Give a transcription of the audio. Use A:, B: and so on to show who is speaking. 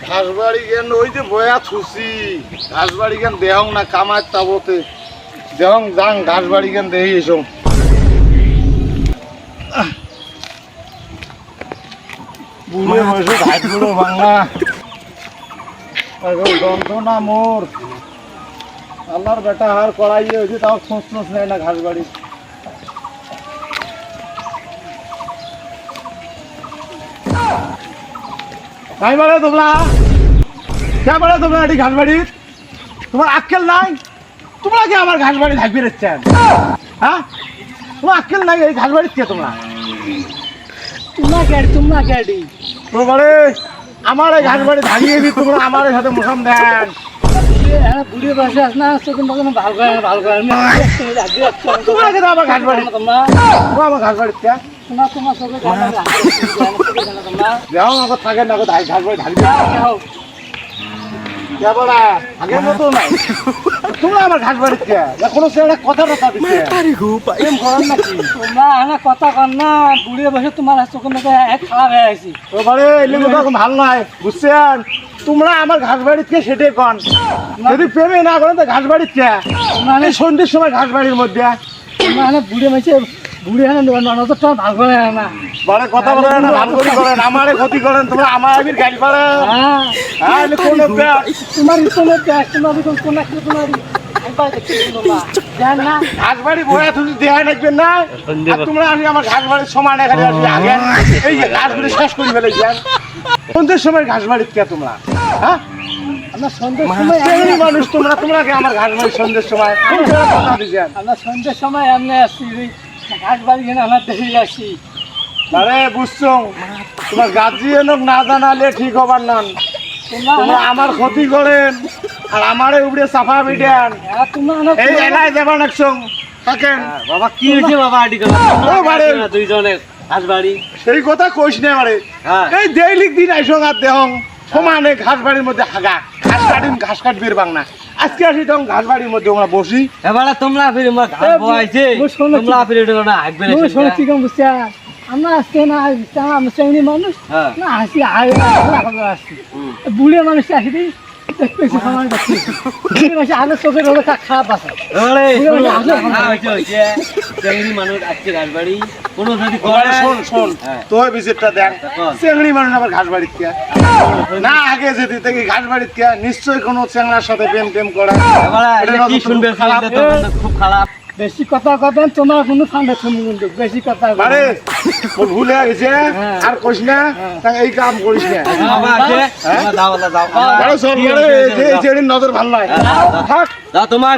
A: ঘাস বাড়ি গেন ওই যে বয়া থুসি ঘাস বাড়ি গেন দেহং না কামার তাবতে দেহং যাং ঘাস বাড়ি গেন দেহি এসো বুড়ে বয়সে ধাই পুরো বাংলা যন্ত্রণা মোর আল্লাহর বেটা হার করাইয়ে হয়েছে তাও খোঁজ নোস নেয় না ঘাস বাড়ি তাই বলে তোমরা কে বলে তোমরা এটি ঘাস বাড়ি তোমার আক্কেল নাই তোমরা কি আমার ঘাস বাড়ি থাকবে রেচ্ছেন হ্যাঁ তোমার আক্কেল নাই এই ঘাস বাড়ির কে তোমরা
B: তোমরা ক্যাডি
A: তোমার আমার এই ঘাস বাড়ি ধাগিয়ে দি তোমরা আমার সাথে মোসাম দেন
B: বুড়িয়ে বসে আস না চোখের মতন ভালো করে
A: তোমরা কে আমার ঘাস বাড়ি তোমরা আমার ঘাস বাড়ির কে
B: তোমার চোখে তোমরা
A: যাও আমাকে থাকেন না ঘাস বাড়ি ধাগি আগের মতো নাই তোমরা আমার ঘাস বাড়ির কে কোনো ছেলে কথা দিচ্ছে নাকি
B: তোমরা কথা কর না বুড়িয়ে বসে তোমার চোখের মতো এক খারাপ হয়ে গেছি
A: তোমারে এরকম ভালো নয় বুঝছেন তোমরা আমার ঘাস বাড়ির কে সেটাই কন যদি প্রেমে না করেন তো ঘাস বাড়ির কে মানে সন্ধ্যের সময় ঘাস বাড়ির মধ্যে
B: তোমরা বুড়ে মেছে বুড়ি নজর তোমার ভালো করে না
A: বড় কথা বলেন না ভালো করে করেন আমারে ক্ষতি করেন তোমরা আমার আবির গাড়ি পারে হ্যাঁ কোন
B: তোমার ইচ্ছনের প্যাস তোমার কোন একটা তোমার
A: ঘাস বাড়ি বয়া তুমি দেখায় রাখবেন না তোমরা আমি আমার ঘাস বাড়ির সমান এখানে আসবে আগে এই যে ঘাস বাড়ি শেষ করে ফেলেছেন সন্ধ্যের সময় ঘাস বাড়ির কে তোমরা হ্যাঁ
B: আমরা সন্ধ্যের সময়
A: মানুষ তোমরা তোমরা কি আমার ঘাস বাড়ির সন্ধ্যের সময় কথা দিয়েছেন
B: আমরা সন্ধ্যের সময় এমনি আসছি ঘাস বাড়ি কিনে আমরা দেখে আসি
A: আরে বুঝছো তোমার গার্জিয়ান না জানালে ঠিক হবার নন তোমরা আমার ক্ষতি করেন আর আমারে উপরে সাফা বিটেন এই এলাই যাবার নাকছং থাকেন
B: বাবা কি হয়েছে বাবা আডি দুইজনে ঘাস বাড়ি
A: সেই কথা কইস না আমারে এই ডেইলি দিন আইসং আর দেহং সমানে ঘাস বাড়ির মধ্যে হাগা ঘাস কাটবির বাংনা আজকে আসি তখন ঘাস বাড়ির মধ্যে আমরা বসি
B: এবারে তোমরা ফিরে আমার ঘাস বইছে তোমরা ফিরে না হাগবে না শুনে কি কম বুঝছ আমরা আজকে না আমরা চেংড়ি মানুষ না আসি আসি বুড়ে মানুষ আসি দেখতেছি সময় দেখতেছি আগে চোখের হলে খারাপ আছে চেংড়ি মানুষ আজকে ঘাস বাড়ি কোনো যদি
A: শোন তোর ভিজিটটা দেখ চেংড়ি মানুষ আবার ঘাস বাড়ির কে না আগে যেতে থেকে ঘাস বাড়ির কে নিশ্চয়ই কোনো চেংড়ার সাথে প্রেম করা
B: কি শুনবে খুব খারাপ বেশি কথা কবেন তোমার কোনো ঠান্ডা শুনি কিন্তু বেশি কথা
A: আরে ভুলে গেছে আর কইস না এই কাম করিস না নজর ভালো নয়
B: তোমার